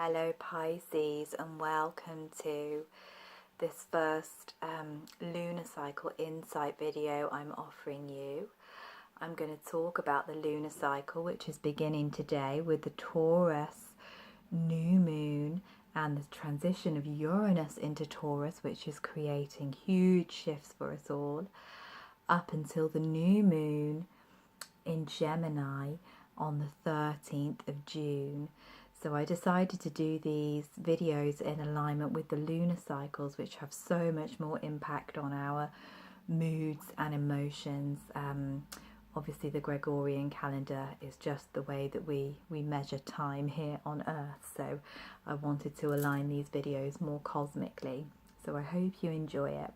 Hello Pisces, and welcome to this first lunar cycle insight video I'm offering you. I'm going to talk about the lunar cycle, which is beginning today with the Taurus new moon and the transition of Uranus into Taurus, which is creating huge shifts for us all, up until the new moon in Gemini on the 13th of June. So I decided to do these videos in alignment with the lunar cycles, which have so much more impact on our moods and emotions. Obviously the Gregorian calendar is just the way that we measure time here on Earth. So I wanted to align these videos more cosmically. So I hope you enjoy it.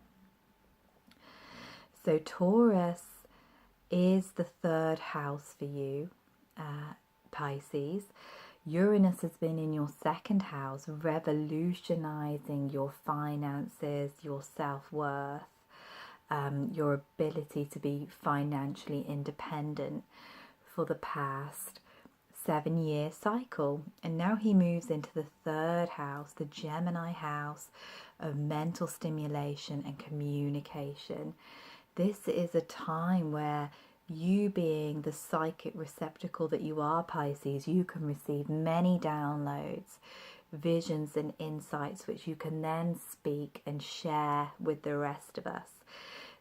So Taurus is the third house for you, Pisces. Uranus has been in your second house, revolutionizing your finances, your self-worth, your ability to be financially independent for the past 7-year cycle. And now he moves into the third house, the Gemini house of mental stimulation and communication. This is a time where you, being the psychic receptacle that you are, Pisces, you can receive many downloads, visions and insights which you can then speak and share with the rest of us.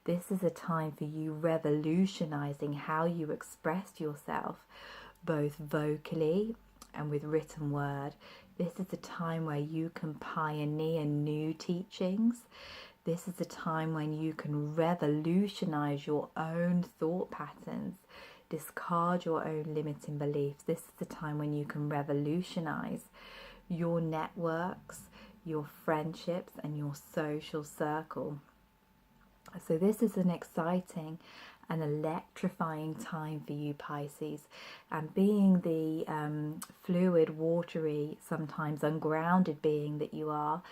This is a time for you revolutionizing how you express yourself, both vocally and with written word. This is a time where you can pioneer new teachings. This is a time when you can revolutionize your own thought patterns, discard your own limiting beliefs. This is the time when you can revolutionize your networks, your friendships, and your social circle. So this is an exciting and electrifying time for you, Pisces. And being the fluid, watery, sometimes ungrounded being that you are,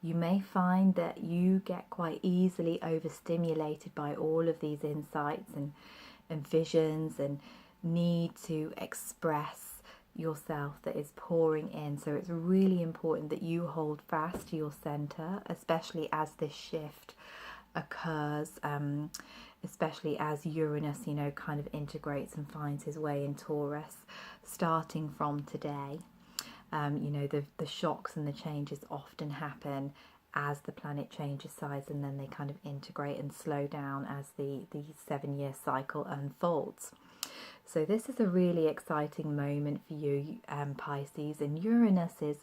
you may find that you get quite easily overstimulated by all of these insights and visions and need to express yourself that is pouring in. So it's really important that you hold fast to your center, especially as this shift occurs, especially as Uranus, kind of integrates and finds his way in Taurus, starting from today. The shocks and the changes often happen as the planet changes size, and then they kind of integrate and slow down as the 7-year cycle unfolds. So this is a really exciting moment for you, Pisces, and Uranus is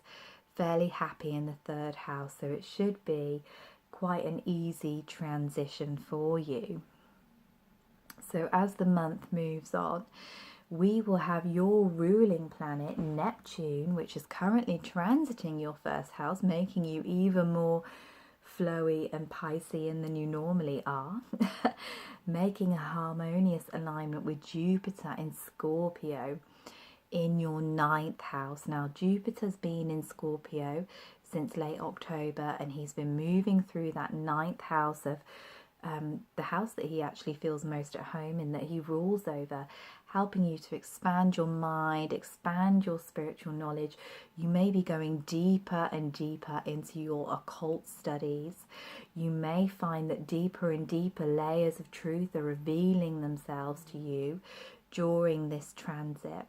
fairly happy in the third house, so it should be quite an easy transition for you. So as the month moves on, we will have your ruling planet Neptune, which is currently transiting your first house, making you even more flowy and Piscean than you normally are, making a harmonious alignment with Jupiter in Scorpio in your 9th house. Now Jupiter's been in Scorpio since late October, and he's been moving through that 9th house of the house that he actually feels most at home in, that he rules over, helping you to expand your mind, expand your spiritual knowledge. You may be going deeper and deeper into your occult studies. You may find that deeper and deeper layers of truth are revealing themselves to you during this transit.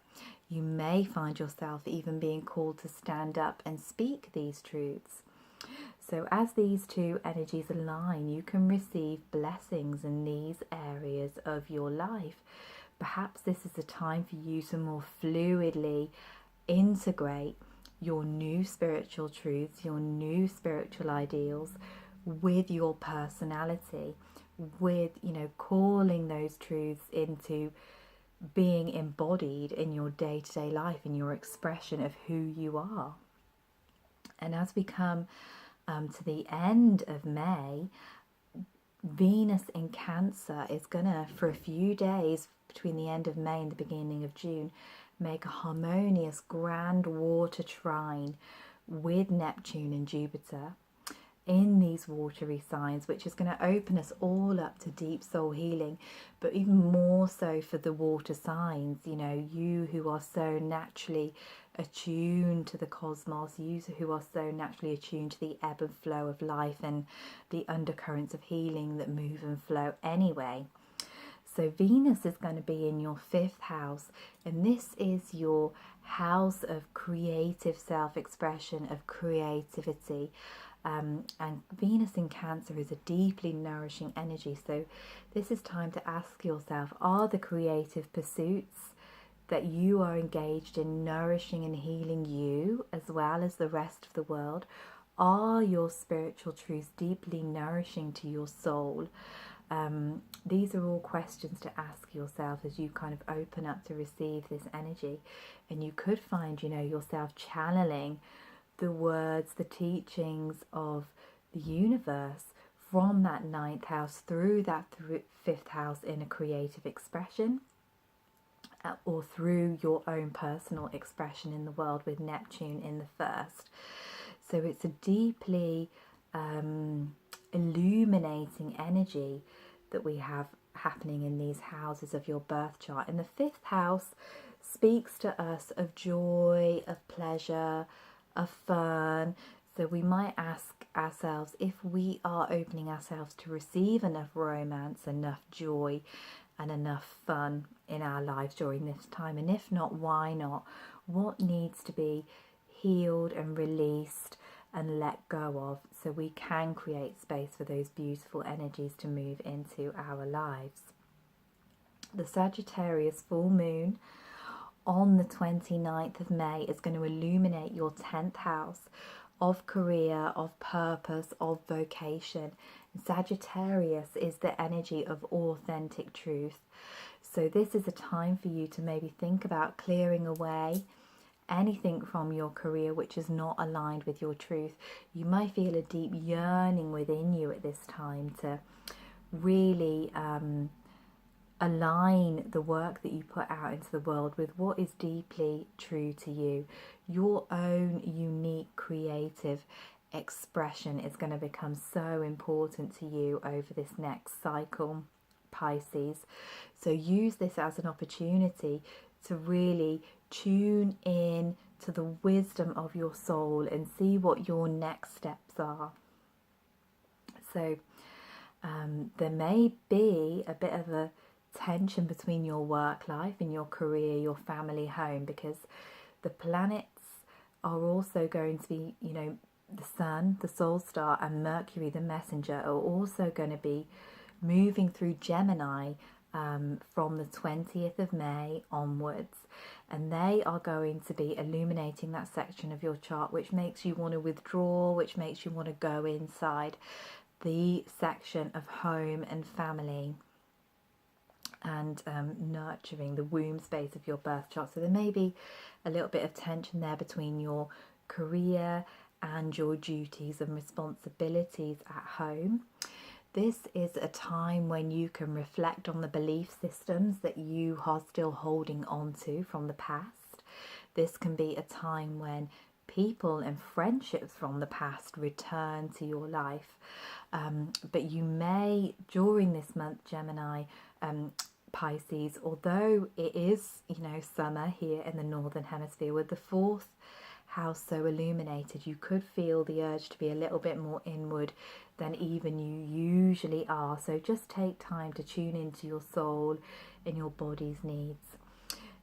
You may find yourself even being called to stand up and speak these truths. So as these two energies align, you can receive blessings in these areas of your life. Perhaps this is a time for you to more fluidly integrate your new spiritual truths, your new spiritual ideals with your personality, with, calling those truths into being embodied in your day-to-day life, in your expression of who you are. And as we come to the end of May, Venus in Cancer is gonna, for a few days between the end of May and the beginning of June, make a harmonious grand water trine with Neptune and Jupiter in these watery signs, which is going to open us all up to deep soul healing, but even more so for the water signs, you who are so naturally attuned to the cosmos, you who are so naturally attuned to the ebb and flow of life and the undercurrents of healing that move and flow anyway. So Venus is going to be in your 5th house, and this is your house of creative self-expression, of creativity. And Venus in Cancer is a deeply nourishing energy. So this is time to ask yourself, are the creative pursuits that you are engaged in nourishing and healing you as well as the rest of the world? Are your spiritual truths deeply nourishing to your soul? These are all questions to ask yourself as you kind of open up to receive this energy. And you could find, yourself channeling the words, the teachings of the universe from that 9th house through that 5th house in a creative expression, or through your own personal expression in the world with Neptune in the 1st. So it's a deeply illuminating energy that we have happening in these houses of your birth chart. And the 5th house speaks to us of joy, of pleasure, of fun. So we might ask ourselves if we are opening ourselves to receive enough romance, enough joy, and enough fun in our lives during this time. And if not, why not? What needs to be healed and released and let go of, so we can create space for those beautiful energies to move into our lives. The Sagittarius full moon on the 29th of May is going to illuminate your 10th house of career, of purpose, of vocation. Sagittarius is the energy of authentic truth. So this is a time for you to maybe think about clearing away anything from your career which is not aligned with your truth. You might feel a deep yearning within you at this time to really align the work that you put out into the world with what is deeply true to you. Your own unique creative expression is going to become so important to you over this next cycle, Pisces. So use this as an opportunity to really tune in to the wisdom of your soul and see what your next steps are. So there may be a bit of a tension between your work life and your career, your family home, because the planets are also going to be, the Sun, the soul star, and Mercury, the messenger, are also going to be moving through Gemini from the 20th of May onwards, and they are going to be illuminating that section of your chart which makes you want to withdraw, which makes you want to go inside the section of home and family and nurturing the womb space of your birth chart. So there may be a little bit of tension there between your career and your duties and responsibilities at home. This is a time when you can reflect on the belief systems that you are still holding on to from the past. This can be a time when people and friendships from the past return to your life. But you may, during this month, Gemini, Pisces, although it is, summer here in the Northern Hemisphere, with the 4th house so illuminated, you could feel the urge to be a little bit more inward than even you usually are. So just take time to tune into your soul and your body's needs.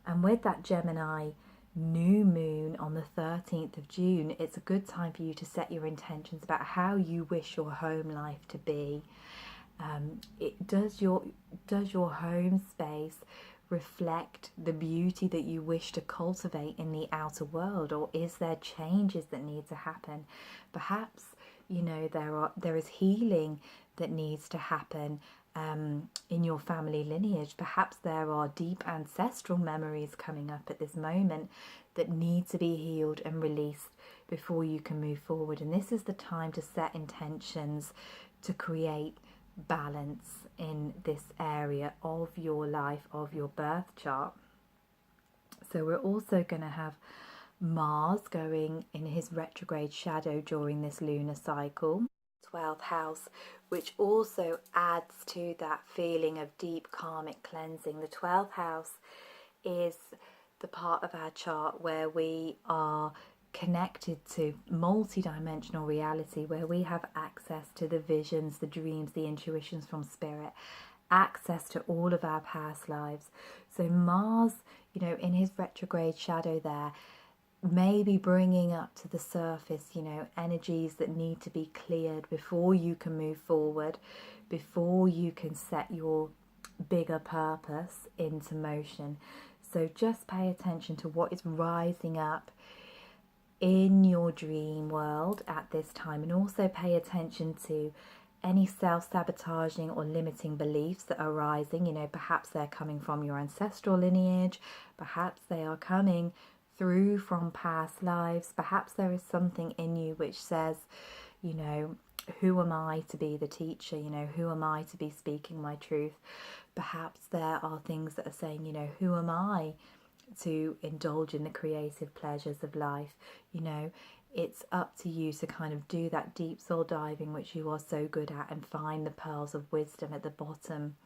And with that Gemini new moon on the 13th of June, it's a good time for you to set your intentions about how you wish your home life to be. Does your home space reflect the beauty that you wish to cultivate in the outer world, or is there changes that need to happen? Perhaps there is healing that needs to happen in your family lineage. Perhaps there are deep ancestral memories coming up at this moment that need to be healed and released before you can move forward. And this is the time to set intentions to create balance in this area of your life, of your birth chart. So we're also going to have Mars going in his retrograde shadow during this lunar cycle, 12th house, which also adds to that feeling of deep karmic cleansing. The 12th house is the part of our chart where we are connected to multi-dimensional reality, where we have access to the visions, the dreams, the intuitions from spirit, access to all of our past lives. So Mars, you know, in his retrograde shadow there, maybe bringing up to the surface, you know, energies that need to be cleared before you can move forward, before you can set your bigger purpose into motion. So just pay attention to what is rising up in your dream world at this time, and also pay attention to any self-sabotaging or limiting beliefs that are rising. You know, perhaps they're coming from your ancestral lineage, perhaps they are coming through from past lives, perhaps there is something in you which says, you know, who am I to be the teacher? You know, who am I to be speaking my truth? Perhaps there are things that are saying, you know, who am I to indulge in the creative pleasures of life? You know, it's up to you to kind of do that deep soul diving which you are so good at, and find the pearls of wisdom at the bottom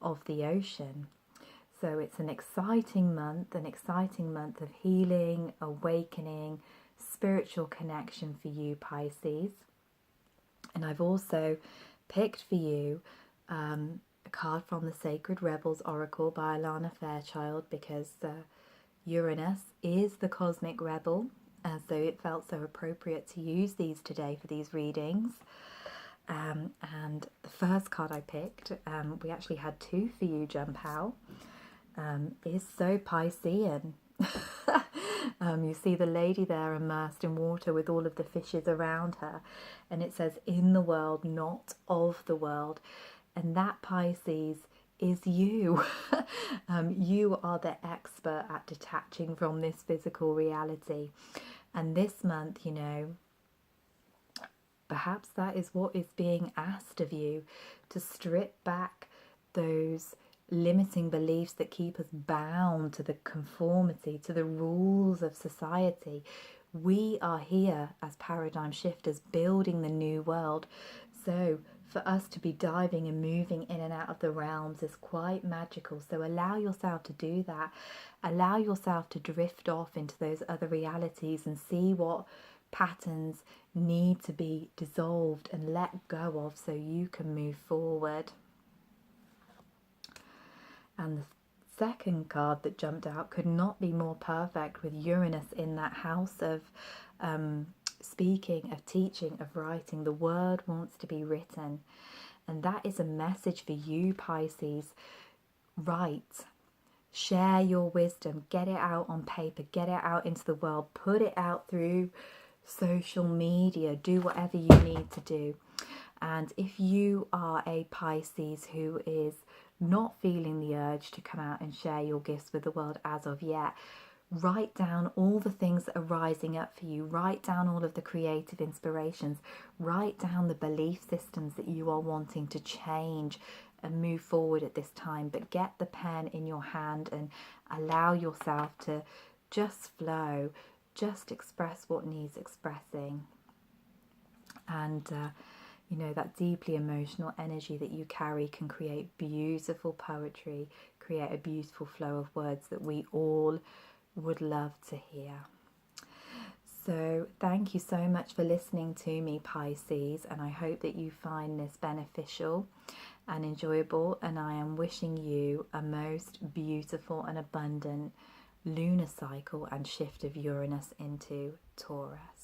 of the ocean. So it's an exciting month of healing, awakening, spiritual connection for you, Pisces. And I've also picked for you a card from the Sacred Rebels Oracle by Alana Fairchild, because Uranus is the cosmic rebel, so it felt so appropriate to use these today for these readings. And the first card I picked, we actually had two for you jump out, is so Piscean. You see the lady there immersed in water with all of the fishes around her, and it says in the world, not of the world. And that, Pisces, is you. You are the expert at detaching from this physical reality. And this month, you know, perhaps that is what is being asked of you, to strip back those limiting beliefs that keep us bound to the conformity, to the rules of society. We are here as paradigm shifters, building the new world. So for us to be diving and moving in and out of the realms is quite magical. So allow yourself to do that. Allow yourself to drift off into those other realities and see what patterns need to be dissolved and let go of, so you can move forward. And the second card that jumped out could not be more perfect, with Uranus in that house of speaking, of teaching, of writing. The word wants to be written. And that is a message for you, Pisces. Write. Share your wisdom. Get it out on paper. Get it out into the world. Put it out through social media. Do whatever you need to do. And if you are a Pisces who is not feeling the urge to come out and share your gifts with the world as of yet, write down all the things that are rising up for you. Write down all of the creative inspirations. Write down the belief systems that you are wanting to change and move forward at this time. But get the pen in your hand and allow yourself to just flow, just express what needs expressing. And you know, that deeply emotional energy that you carry can create beautiful poetry, create a beautiful flow of words that we all would love to hear. So thank you so much for listening to me, Pisces, and I hope that you find this beneficial and enjoyable, and I am wishing you a most beautiful and abundant lunar cycle and shift of Uranus into Taurus.